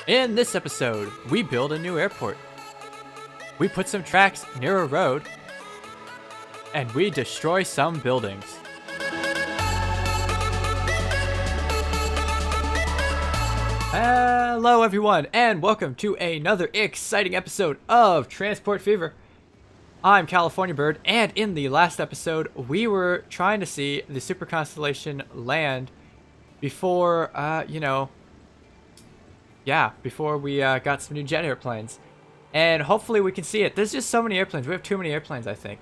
In this episode, we build a new airport. We put some tracks near a road, and we destroy some buildings. Hello everyone, and welcome to another exciting episode of Transport Fever. I'm California Bird, and in the last episode, we were trying to see the super constellation land before, before we got some new jet airplanes. And hopefully we can see it. There's just so many airplanes. We have too many airplanes, I think.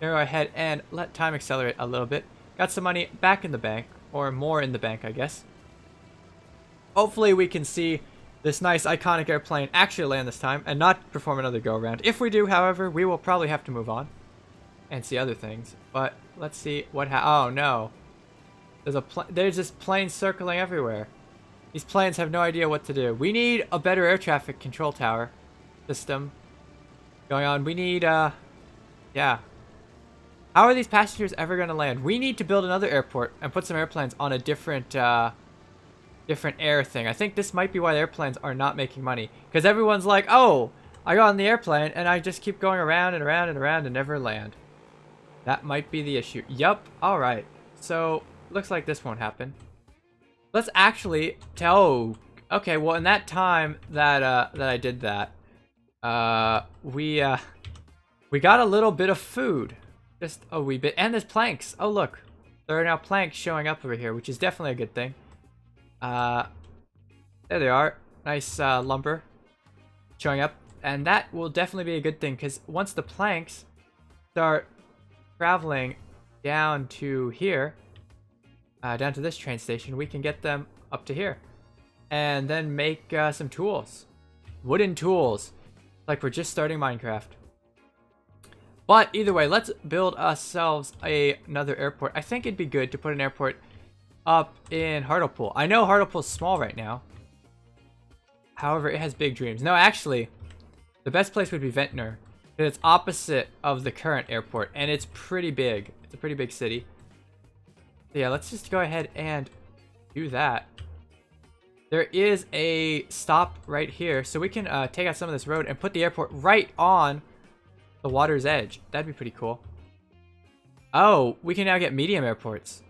Arrow ahead and let time accelerate a little bit. Got some money back in the bank, or more in the bank, I guess. Hopefully we can see this nice iconic airplane actually land this time and not perform another go-around. If we do, however, we will probably have to move on and see other things. But let's see what oh no. There's just planes circling everywhere. These planes have no idea what to do. We need a better air traffic control tower system going on. We need, yeah. How are these passengers ever going to land? We need to build another airport and put some airplanes on a different, different air thing. I think this might be why the airplanes are not making money. Because everyone's like, oh, I got on the airplane and I just keep going around and around and around and never land. That might be the issue. Yup. Alright. So, looks like this won't happen. Let's actually tell... okay, well, in that time that I did that, we got a little bit of food. Just a wee bit. And there's planks. Oh, look. There are now planks showing up over here, which is definitely a good thing. There they are. Nice, lumber showing up. And that will definitely be a good thing, because once the planks start traveling down to here, down to this train station, we can get them up to here. And then make some tools. Wooden tools. Like we're just starting Minecraft. But either way, let's build ourselves another airport. I think it'd be good to put an airport up in Hartlepool. I know Hartlepool's small right now. However, it has big dreams. No, actually, the best place would be Ventnor. It's opposite of the current airport, and it's pretty big. It's a pretty big city. So yeah, let's just go ahead and do that. There is a stop right here, so we can take out some of this road and put the airport right on the water's edge. That'd be pretty cool. Oh, we can now get medium airports.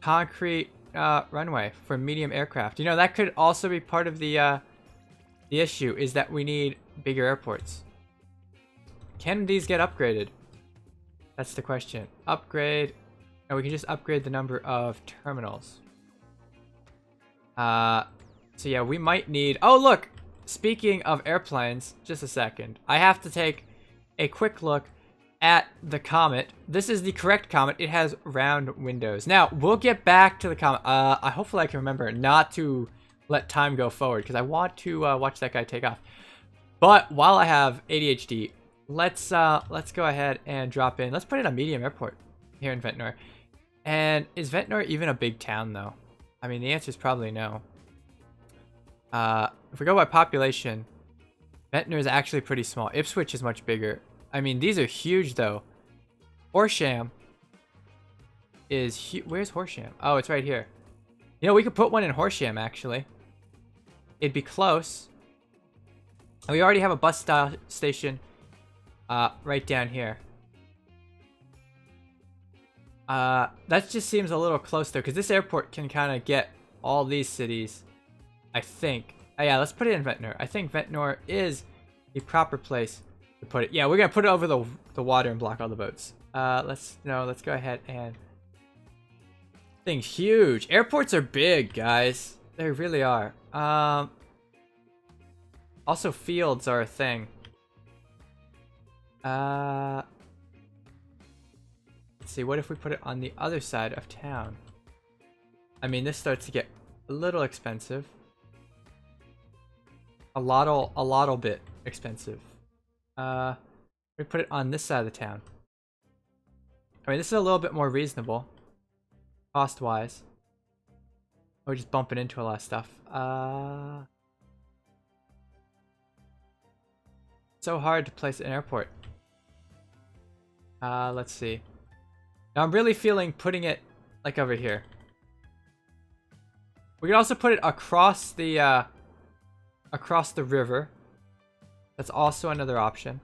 Concrete runway for medium aircraft. You know, that could also be part of the issue, is that we need bigger airports. Can these get upgraded? That's the question. Upgrade. And we can just upgrade the number of terminals. So yeah, we might need... oh, look! Speaking of airplanes, just a second. I have to take a quick look at the Comet. This is the correct Comet. It has round windows. Now, we'll get back to the Comet. Hopefully I can remember not to let time go forward, because I want to watch that guy take off. But while I have ADHD, let's go ahead and drop in. Let's put in a medium airport here in Ventnor. And is Ventnor even a big town, though? I mean, the answer is probably no. If we go by population, Ventnor is actually pretty small. Ipswich is much bigger. I mean, these are huge, though. Horsham is huge. Where's Horsham? Oh, it's right here. You know, we could put one in Horsham, actually. It'd be close. And we already have a bus style station right down here. That just seems a little close, though, because this airport can kind of get all these cities, I think. Yeah, let's put it in Ventnor. I think Ventnor is the proper place to put it. Yeah, we're going to put it over the water and block all the boats. Let's go ahead and... thing's huge. Airports are big, guys. They really are. Also, fields are a thing. Let's see, what if we put it on the other side of town? I mean, this starts to get a little expensive. A lot bit expensive. We put it on this side of the town. I mean, this is a little bit more reasonable, cost-wise. We're just bumping into a lot of stuff. So hard to place an airport. Let's see. Now I'm really feeling putting it like over here. We can also put it across the across the river. That's also another option.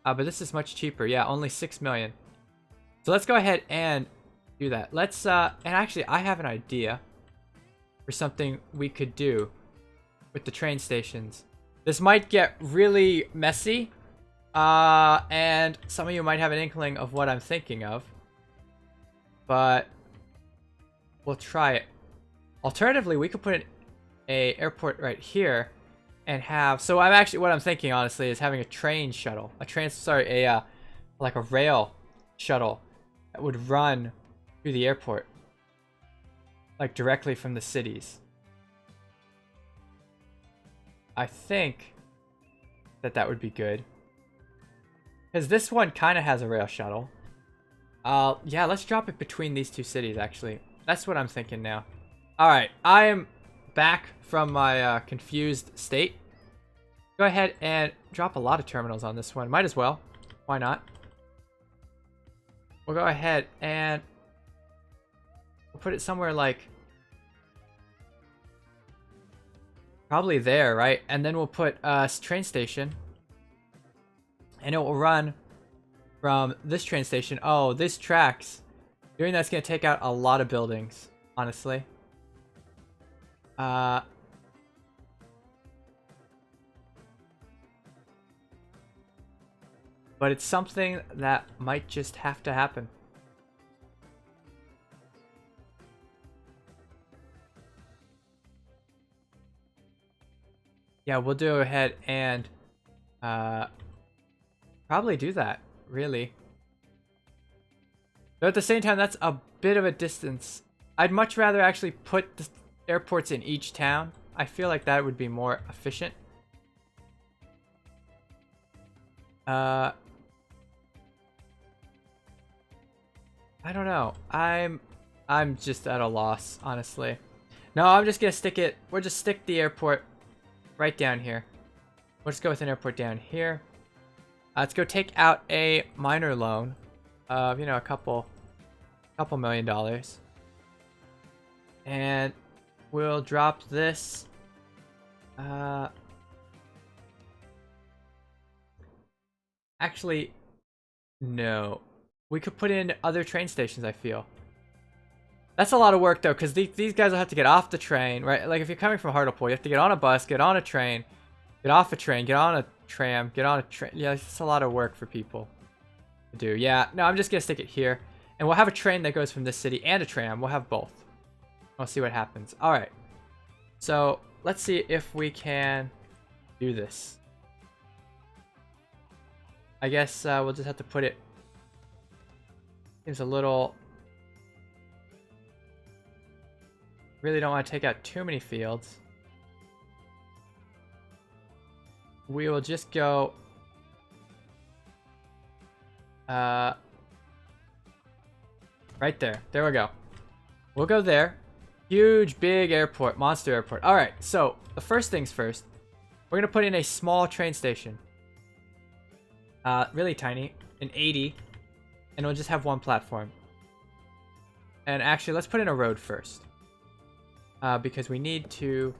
But this is much cheaper. Yeah, only 6 million. So let's go ahead and do that. Let's, and actually I have an idea for something we could do with the train stations. This might get really messy, and some of you might have an inkling of what I'm thinking of, but we'll try it. Alternatively, we could put a airport right here and have, so I'm actually, what I'm thinking honestly is having a train shuttle, like a rail shuttle that would run through the airport, like directly from the cities. I think that would be good, because this one kind of has a rail shuttle. Yeah, let's drop it between these two cities, actually. That's what I'm thinking now. Alright, I am back from my confused state. Go ahead and drop a lot of terminals on this one. Might as well. Why not? We'll go ahead and we'll put it somewhere like probably there, right? And then we'll put a train station, and it will run from this train station. Oh, this tracks. Doing that's going to take out a lot of buildings, honestly. But it's something that might just have to happen. Yeah, we'll go ahead and probably do that, really. But at the same time, that's a bit of a distance. I'd much rather actually put the airports in each town. I feel like that would be more efficient. I don't know. I'm just at a loss, honestly. No, I'm just gonna stick it. We'll just stick the airport right down here. We'll just go with an airport down here. Let's go take out a minor loan of, you know, a couple $1,000,000. And we'll drop this. Actually, no. We could put in other train stations, I feel. That's a lot of work, though, because these guys will have to get off the train, right? Like, if you're coming from Hartlepool, you have to get on a bus, get on a train, get off a train, get on a tram, get on a train. Yeah, it's a lot of work for people to do. Yeah, no, I'm just going to stick it here. And we'll have a train that goes from this city and a tram. We'll have both. We'll see what happens. All right. So, let's see if we can do this. I guess we'll just have to put it... Seems a little... Really don't want to take out too many fields. We will just go... right there. There we go. We'll go there. Huge, big airport. Monster airport. Alright, so the first things first. We're going to put in a small train station. Really tiny. An 80. And we'll just have one platform. And actually, let's put in a road first. Because we need to...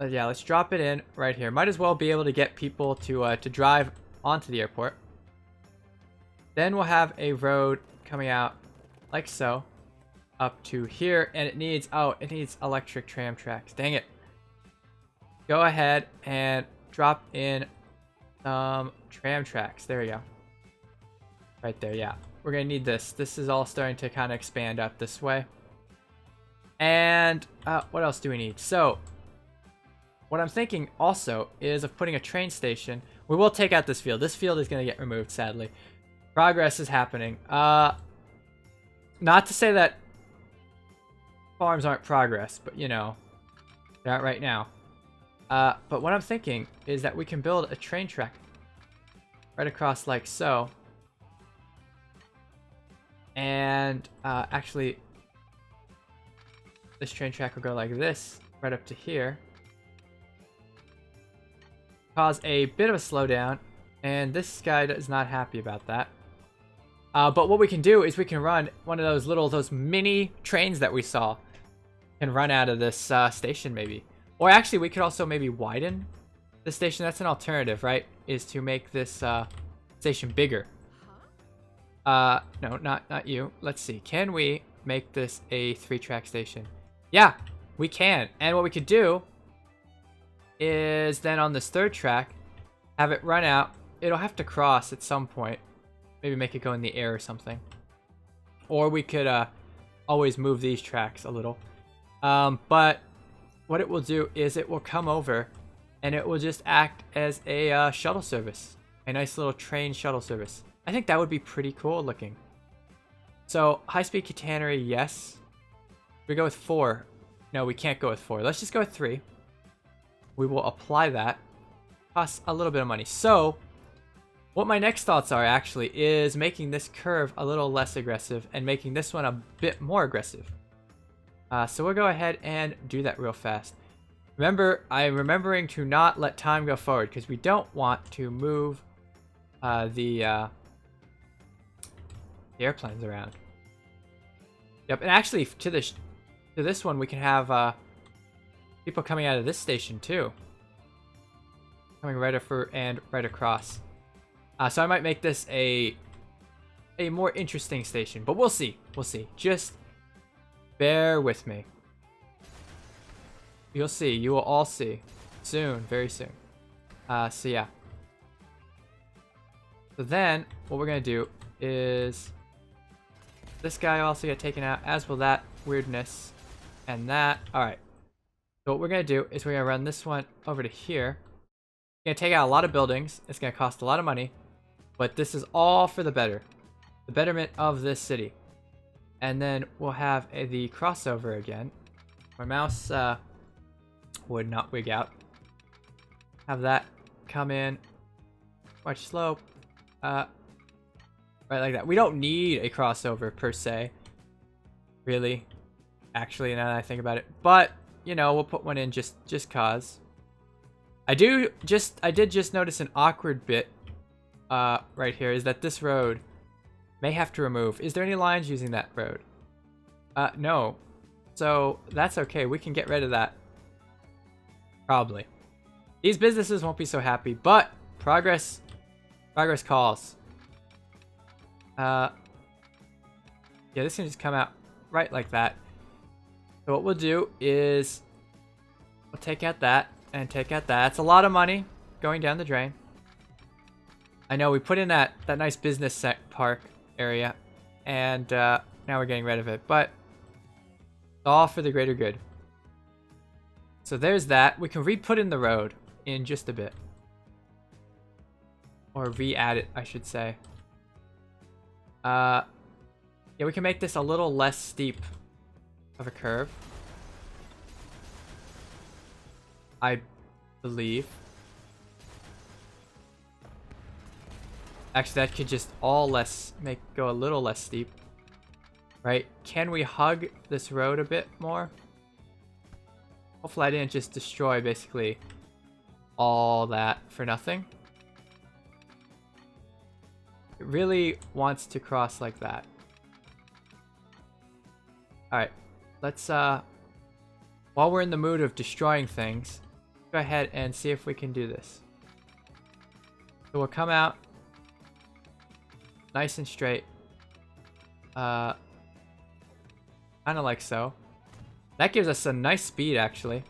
yeah, let's drop it in right here. Might as well be able to get people to drive onto the airport. Then we'll have a road coming out like so. Up to here. And it needs... Oh, it needs electric tram tracks. Dang it. Go ahead and drop in some tram tracks. There we go. Right there, yeah. We're going to need this. This is all starting to kind of expand up this way. And what else do we need? So, what I'm thinking also is of putting a train station. We will take out this field. This field is going to get removed, sadly. Progress is happening. Not to say that farms aren't progress, but you know, they're not right now. But what I'm thinking is that we can build a train track right across like so. And actually, this train track will go like this, right up to here. Cause a bit of a slowdown, and this guy is not happy about that. But what we can do is we can run one of those mini trains that we saw. can run out of this station maybe. Or actually, we could also maybe widen the station. That's an alternative, right? Is to make this station bigger. No, not you. Let's see. Can we make this a 3-track station? Yeah, we can. And what we could do is then on this 3rd track, have it run out. It'll have to cross at some point. Maybe make it go in the air or something. Or we could always move these tracks a little. But what it will do is it will come over and it will just act as a shuttle service. A nice little train shuttle service. I think that would be pretty cool looking. So, high-speed catenary, yes. We go with 4. No, we can't go with 4. Let's just go with 3. We will apply that. Costs a little bit of money. So, what my next thoughts are actually is making this curve a little less aggressive and making this one a bit more aggressive. So we'll go ahead and do that real fast. Remember, I'm remembering to not let time go forward because we don't want to move the airplanes around. Yep, and actually to this one we can have people coming out of this station too, coming right over and right across. So I might make this a more interesting station, but we'll see. We'll see. Just bear with me. You'll see. You will all see soon, very soon. So yeah. So then what we're gonna do is this guy will also get taken out, as will that weirdness and that. All right. So what we're gonna do is we're gonna run this one over to here. We're gonna take out a lot of buildings. It's gonna cost a lot of money, but this is all for the betterment of this city. And then we'll have the crossover again. My mouse would not wig out. Have that come in. Watch slope. Right like that. We don't need a crossover per se. Really. Actually, now that I think about it. But, you know, we'll put one in just cause. I did just notice an awkward bit right here is that this road may have to remove. Is there any lines using that road? No. So that's okay. We can get rid of that. Probably. These businesses won't be so happy, but progress calls. Yeah, this can just come out right like that. So what we'll do is we'll take out that and take out that. It's a lot of money going down the drain. I know we put in that nice business park area, and now we're getting rid of it, but it's all for the greater good. So there's that. We can re-put in the road in just a bit. Or re-add it, I should say. Yeah, we can make this a little less steep of a curve. I believe. Actually, that could just go a little less steep. Right? Can we hug this road a bit more? Hopefully I didn't just destroy basically all that for nothing. It really wants to cross like that. Alright, let's while we're in the mood of destroying things, go ahead and see if we can do this. So we'll come out nice and straight. Kind of like so. That gives us a nice speed, actually.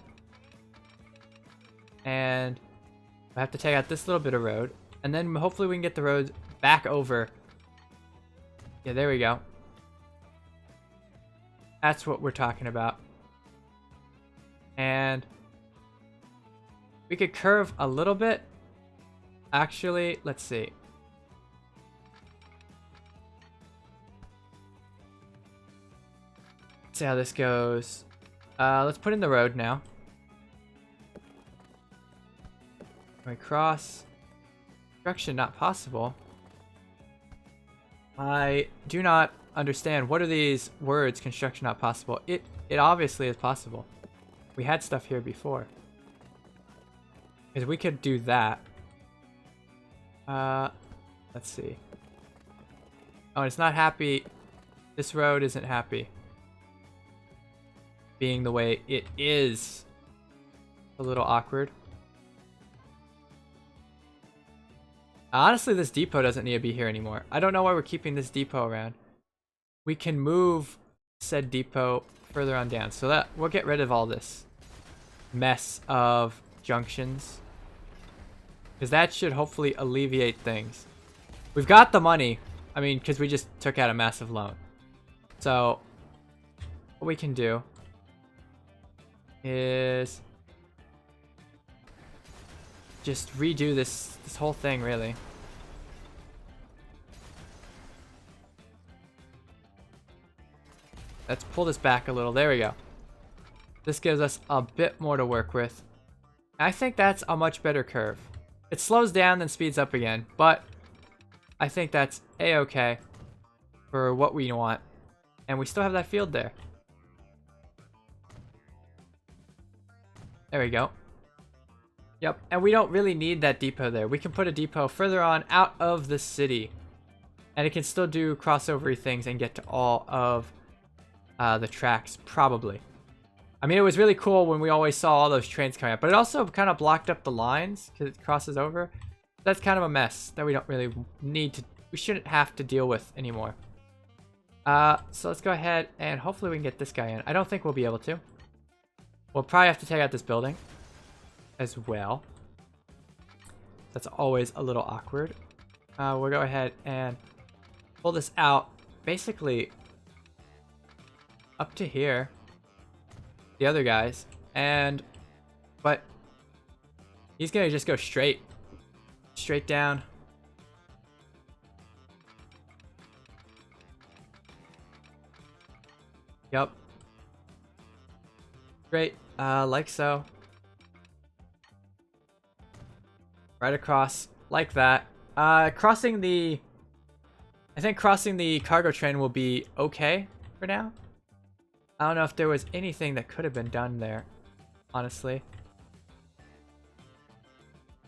And I have to take out this little bit of road. And then hopefully we can get the road back over. Yeah, there we go. That's what we're talking about. And we could curve a little bit. Actually, let's see. Let's see how this goes. Let's put in the road now. Can we cross? Construction not possible. I do not understand. What are these words? Construction not possible. It obviously is possible. We had stuff here before. Because we could do that. Let's see. Oh, it's not happy. This road isn't happy. being the way it is. A little awkward. Honestly, this depot doesn't need to be here anymore. I don't know why we're keeping this depot around. We can move said depot further on down. So that we'll get rid of all this mess of junctions. Because that should hopefully alleviate things. We've got the money. I mean, because we just took out a massive loan. So what we can do is just redo this whole thing, really. Let's pull this back a little. There we go. This gives us a bit more to work with. I think that's a much better curve. It slows down then speeds up again, but I think that's a-okay for what we want. And we still have that field there. There we go. Yep, and we don't really need that depot there. We can put a depot further on out of the city. And it can still do crossover things and get to all of the tracks, probably. I mean, it was really cool when we always saw all those trains coming up, but it also kind of blocked up the lines because it crosses over. That's kind of a mess that we don't really need to, we shouldn't have to deal with anymore. So let's go ahead and hopefully we can get this guy in. I don't think we'll be able to. We'll probably have to take out this building as well. That's always a little awkward. We'll go ahead and pull this out basically up to here. The other guys. But he's gonna just go straight down. Yep. Great. Like so. Right across like that. I think crossing the cargo train will be okay for now. I don't know if there was anything that could have been done there, honestly.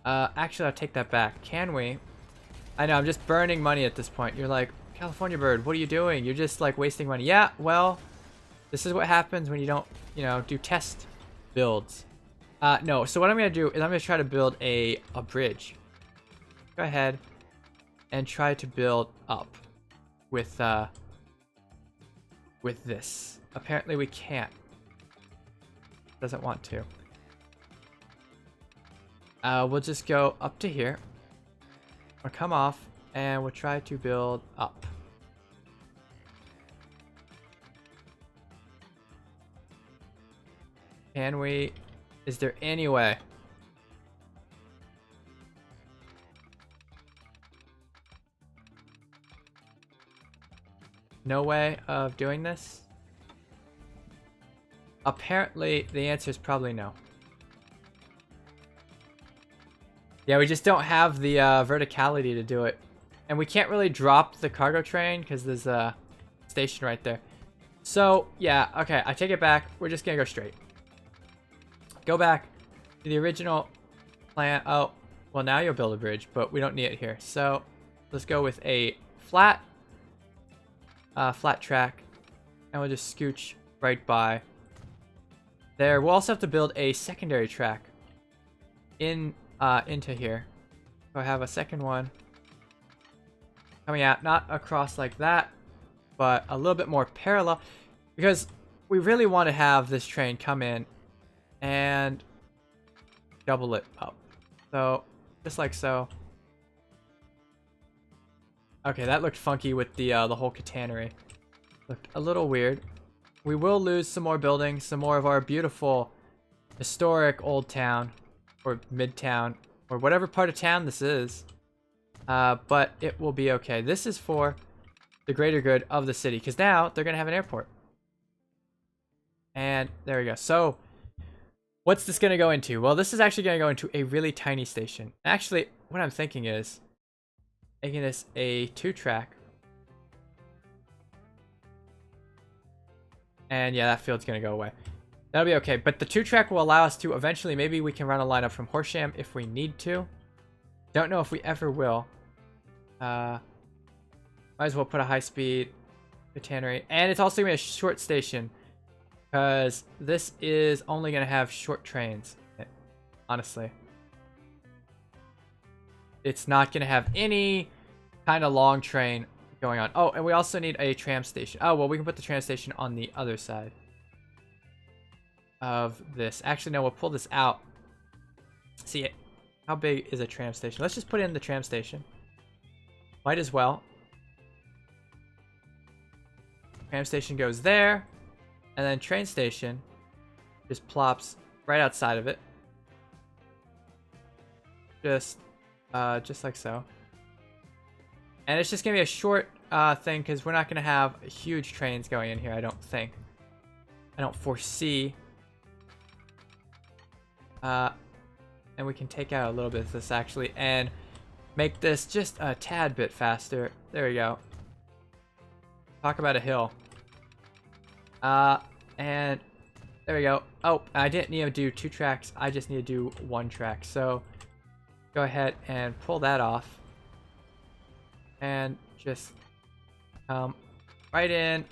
Actually, I'll take that back. Can we? I know, I'm just burning money at this point. You're like, California Bird, what are you doing? You're just like wasting money. Yeah, well, this is what happens when you don't, do test builds. No, so what I'm going to do is I'm going to try to build a bridge. Go ahead and try to build up with this. Apparently we can't. Doesn't want to. We'll just go up to here. We'll come off and we'll try to build up. Can we? Is there any way? No way of doing this? Apparently, the answer is probably no. Yeah, we just don't have the verticality to do it. And we can't really drop the cargo train because there's a station right there. So, yeah, okay, I take it back. We're just going to go straight. Go back to the original plan. Oh, well, now you'll build a bridge, but we don't need it here. So, let's go with a flat track. And we'll just scooch right by. There, we'll also have to build a secondary track into here. So I have a second one coming out, not across like that, but a little bit more parallel, because we really want to have this train come in and double it up. So just like so. Okay, that looked funky with the whole catenary. Looked a little weird. We will lose some more buildings, some more of our beautiful historic old town or midtown or whatever part of town this is. But it will be okay. This is for the greater good of the city because now they're going to have an airport. And there we go. So what's this going to go into? Well, this is actually going to go into a really tiny station. Actually, what I'm thinking is making this a 2-track. And yeah, that field's going to go away. That'll be okay. But the 2-track will allow us to eventually, maybe we can run a lineup from Horsham if we need to. Don't know if we ever will. Might as well put a high-speed catenary. And it's also going to be a short station. Because this is only going to have short trains, honestly. It's not going to have any kind of long train going on. Oh, and we also need a tram station. Oh, well, we can put the tram station on the other side of this. Actually, no, we'll pull this out. See, how big is a tram station? Let's just put in the tram station. Might as well. Tram station goes there. And then train station just plops right outside of it. Just like so. And it's just going to be a short thing because we're not going to have huge trains going in here, I don't think. I don't foresee. And we can take out a little bit of this actually and make this just a tad bit faster. There we go. Talk about a hill. And there we go. Oh, I didn't need to do 2 tracks. I just need to do 1 track. So go ahead and pull that off. And just right in,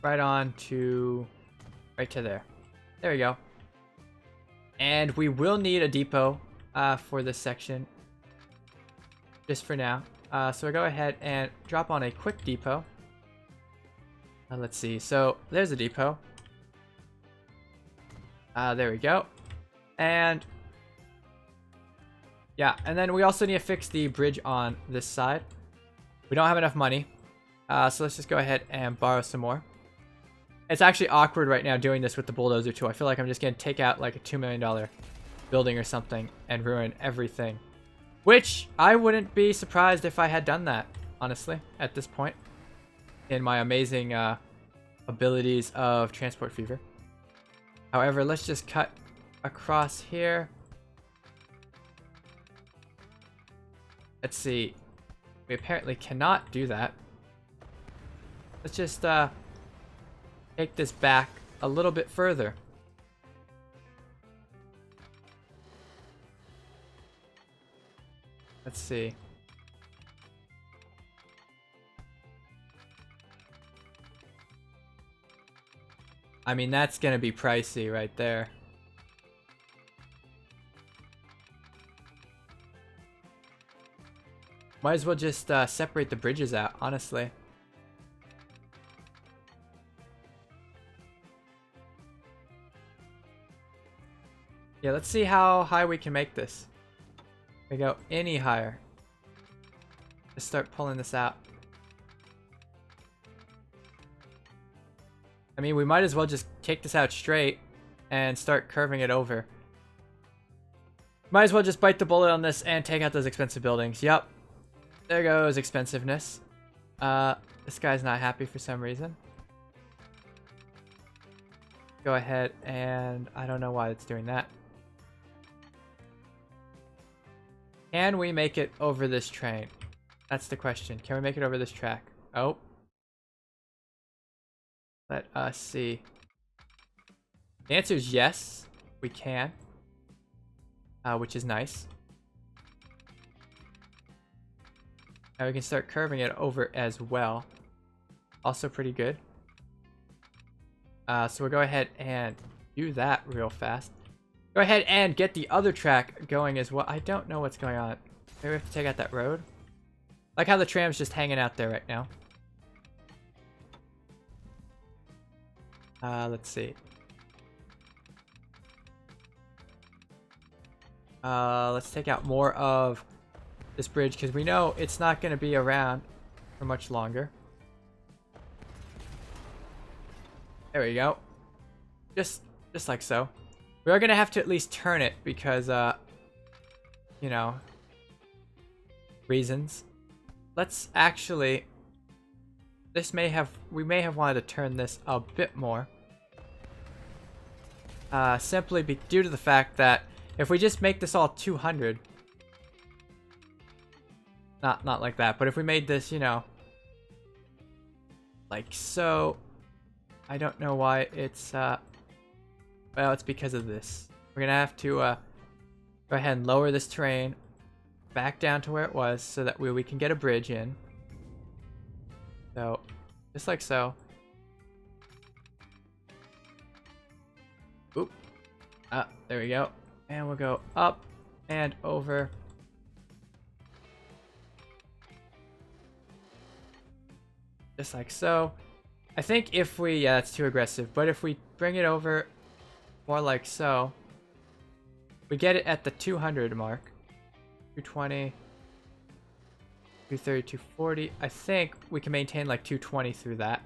right on to right to there. There we go. And we will need a depot for this section. Just for now. So we'll go ahead and drop on a quick depot. Let's see. So there's a depot. There we go. And yeah, and then we also need to fix the bridge on this side. We don't have enough money. So let's just go ahead and borrow some more. It's actually awkward right now doing this with the bulldozer too. I feel like I'm just going to take out like a $2 million building or something and ruin everything. Which I wouldn't be surprised if I had done that, honestly, at this point. In my amazing abilities of Transport Fever. However, let's just cut across here. Let's see. We apparently cannot do that. Let's just take this back a little bit further. Let's see. I mean, that's gonna be pricey right there. Might as well just separate the bridges out, honestly. Yeah, let's see how high we can make this. We go any higher. Just start pulling this out. I mean, we might as well just take this out straight and start curving it over. Might as well just bite the bullet on this and take out those expensive buildings. Yep. There goes expensiveness. This guy's not happy for some reason. Go ahead and I don't know why it's doing that. Can we make it over this train? That's the question. Can we make it over this track? Oh. Let us see. The answer is yes, we can. Which is nice. Now we can start curving it over as well. Also pretty good. So we'll go ahead and do that real fast. Go ahead and get the other track going as well. I don't know what's going on. Maybe we have to take out that road. Like how the tram's just hanging out there right now. Let's see. Let's take out more of this bridge because we know it's not going to be around for much longer. There we go. Just like so. We are going to have to at least turn it because, you know, reasons. Let's actually... we may have wanted to turn this a bit more. Simply due to the fact that if we just make this all 200, not like that, but if we made this, you know, like so, I don't know why it's, well, it's because of this. We're gonna have to go ahead and lower this terrain back down to where it was so that we can get a bridge in. So, just like so. There we go. And we'll go up and over. Just like so. I think if we, yeah, that's too aggressive, but if we bring it over more like so, we get it at the 200 mark. 220, 230, 240. I think we can maintain like 220 through that.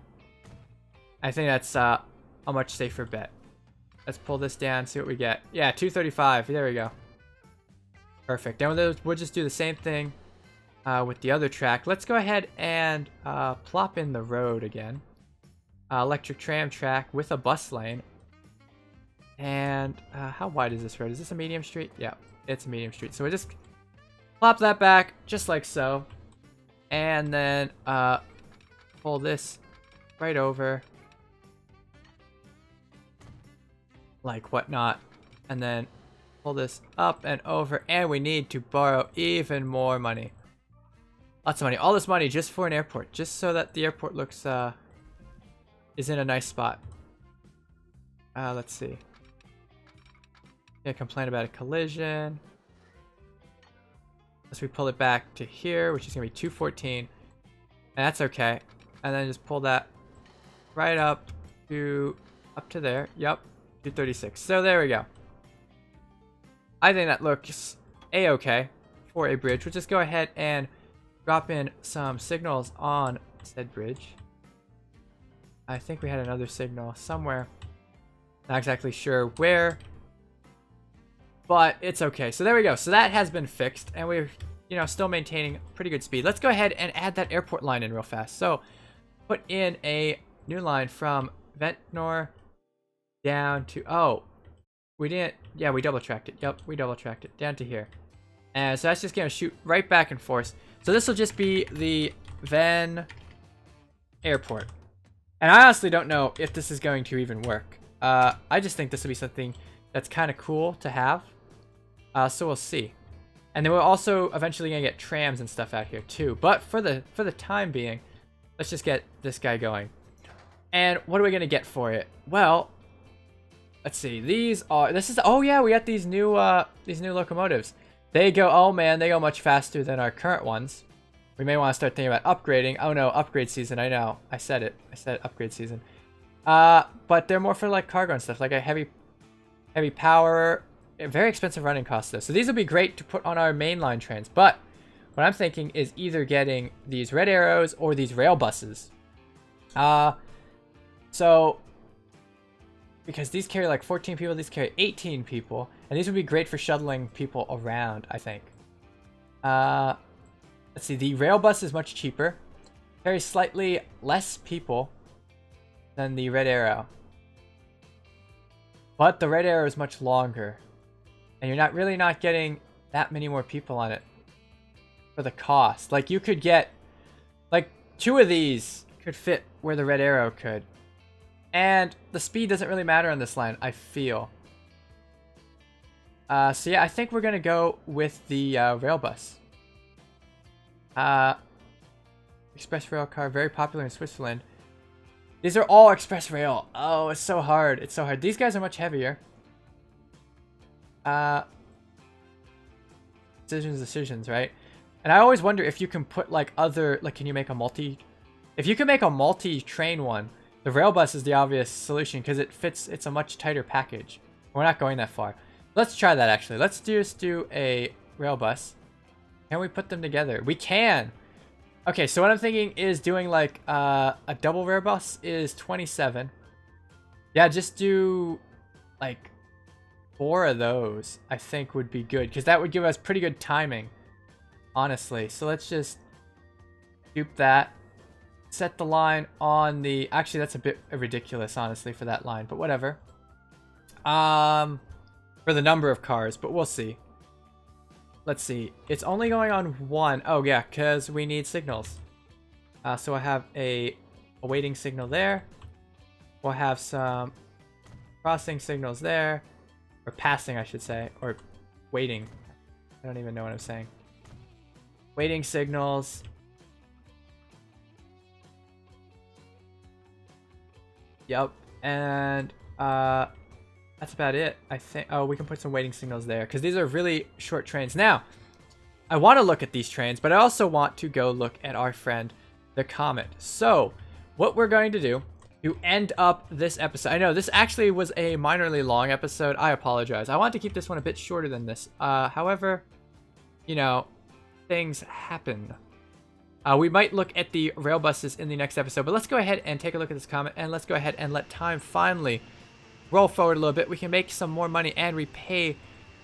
I think that's a much safer bet. Let's pull this down, see what we get. Yeah, 235. There we go. Perfect. Then we'll just do the same thing with the other track. Let's go ahead and plop in the road again. Electric tram track with a bus lane. And how wide is this road? Is this a medium street? Yeah, it's a medium street. So we just plop that back just like so. And then pull this right over. Like whatnot. And then pull this up and over. And we need to borrow even more money. Lots of money. All this money just for an airport. Just so that the airport looks is in a nice spot. Let's see. Yeah, complain about a collision. Unless we pull it back to here, which is gonna be 214. And that's okay. And then just pull that right up to there. Yep. 236. So there we go. I think that looks a-okay for a bridge. We'll just go ahead and drop in some signals on said bridge. I think we had another signal somewhere. Not exactly sure where, but it's okay. So there we go. So that has been fixed, and we're, you know, still maintaining pretty good speed. Let's go ahead and add that airport line in real fast. So put in a new line from Ventnor down to, oh, we didn't, yeah, we double tracked it. Yep, we double tracked it down to here. And so that's just gonna shoot right back and forth. So this will just be the Ven airport. And I honestly don't know if this is going to even work. I just think this will be something that's kind of cool to have. So we'll see. And then we're also eventually gonna get trams and stuff out here too. But for the time being, let's just get this guy going. And what are we gonna get for it? Well, let's see. Oh yeah, we got these new locomotives. They go, oh man, they go much faster than our current ones. We may want to start thinking about upgrading. Oh no, upgrade season, I know. I said it. I said upgrade season. But they're more for like cargo and stuff, like a heavy power, very expensive running costs though. So these would be great to put on our mainline trains. But what I'm thinking is either getting these red arrows or these rail buses. So because these carry like 14 people, these carry 18 people, and these would be great for shuttling people around, I think. Let's see, the rail bus is much cheaper, carries slightly less people than the red arrow, but the red arrow is much longer, and you're not getting that many more people on it for the cost. Like you could get, like 2 of these could fit where the red arrow could. And the speed doesn't really matter on this line, I feel. So yeah, I think we're gonna go with the rail bus. Express rail car, very popular in Switzerland. These are all express rail. Oh, it's so hard. It's so hard. These guys are much heavier. Decisions, right? And I always wonder if you can put like other, like, can you make a multi? If you can make a multi-train one, the rail bus is the obvious solution because it fits. It's a much tighter package. We're not going that far. Let's try that actually. Let's just do a rail bus. Can we put them together? We can. Okay, so what I'm thinking is doing like a double rail bus is 27. Yeah, just do like 4 of those. I think would be good because that would give us pretty good timing, honestly. So let's just dupe that. Set the line on the... Actually, that's a bit ridiculous, honestly, for that line. But whatever. For the number of cars. But we'll see. Let's see. It's only going on 1. Oh, yeah, because we need signals. So I have a waiting signal there. We'll have some crossing signals there. Or passing, I should say. Or waiting. I don't even know what I'm saying. Waiting signals. Yep, and I that's about it, I think. Oh, we can put some waiting signals there because these are really short trains. Now, I want to look at these trains, but I also want to go look at our friend, the Comet. So, what we're going to do to end up this episode. I know this actually was a minorly long episode. I apologize. I want to keep this one a bit shorter than this. However, you know, things happen. We might look at the rail buses in the next episode, but let's go ahead and take a look at this Comet, and let's go ahead and let time finally roll forward a little bit. We can make some more money and repay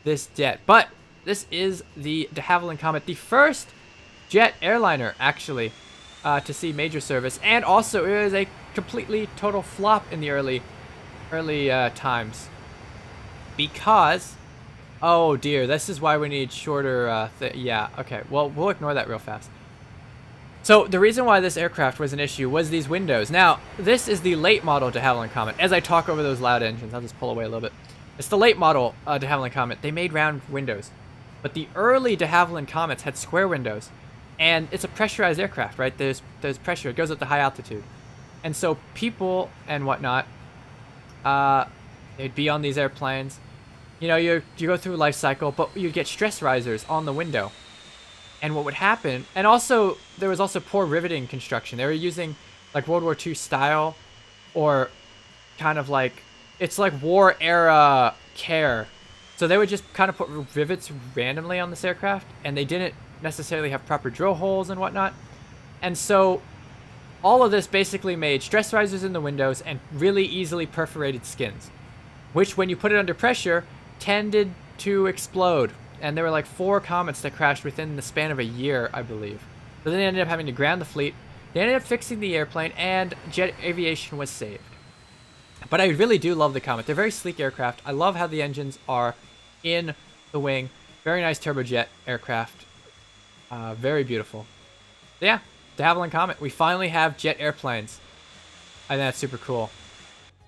this debt. But this is the de Havilland Comet, the first jet airliner, actually, to see major service, and also it was a completely total flop in the early times because, oh dear, this is why we need shorter yeah, okay, well, we'll ignore that real fast. So the reason why this aircraft was an issue was these windows. Now, this is the late model de Havilland Comet. As I talk over those loud engines, I'll just pull away a little bit. It's the late model de Havilland Comet. They made round windows, but the early de Havilland Comets had square windows. And it's a pressurized aircraft, right? There's pressure. It goes up to high altitude. And so people and whatnot, they'd be on these airplanes. You know, you go through life cycle, but you get stress risers on the window. And what would happen, and also, there was also poor riveting construction. They were using, like, World War II style, or kind of like, it's like war-era care. So they would just kind of put rivets randomly on this aircraft, and they didn't necessarily have proper drill holes and whatnot. And so all of this basically made stress risers in the windows and really easily perforated skins, which when you put it under pressure tended to explode. And there were like 4 comets that crashed within the span of a year, I believe. So then they ended up having to ground the fleet. They ended up fixing the airplane, and jet aviation was saved. But I really do love the Comet. They're very sleek aircraft. I love how the engines are in the wing. Very nice turbojet aircraft. Very beautiful. Yeah, de Havilland Comet. We finally have jet airplanes. I think that's super cool.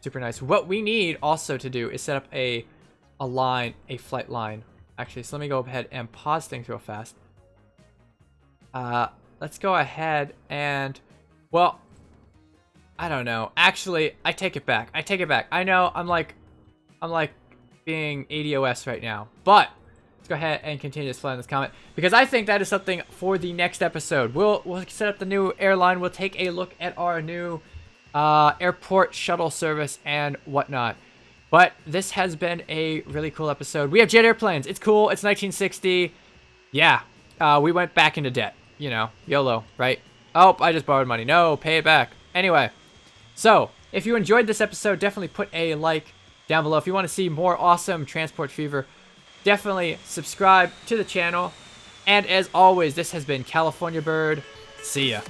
Super nice. What we need also to do is set up a flight line. Actually, so let me go ahead and pause things real fast. Let's go ahead and, well, I don't know. Actually, I take it back. I take it back. I know I'm like being ADOS right now, but let's go ahead and continue this flying this Comet because I think that is something for the next episode. We'll set up the new airline. We'll take a look at our new airport shuttle service and whatnot. But this has been a really cool episode. We have jet airplanes. It's cool. It's 1960. Yeah. We went back into debt. You know, YOLO, right? Oh, I just borrowed money. No, pay it back. Anyway, so if you enjoyed this episode, definitely put a like down below. If you want to see more awesome Transport Fever, definitely subscribe to the channel. And as always, this has been California Bird. See ya.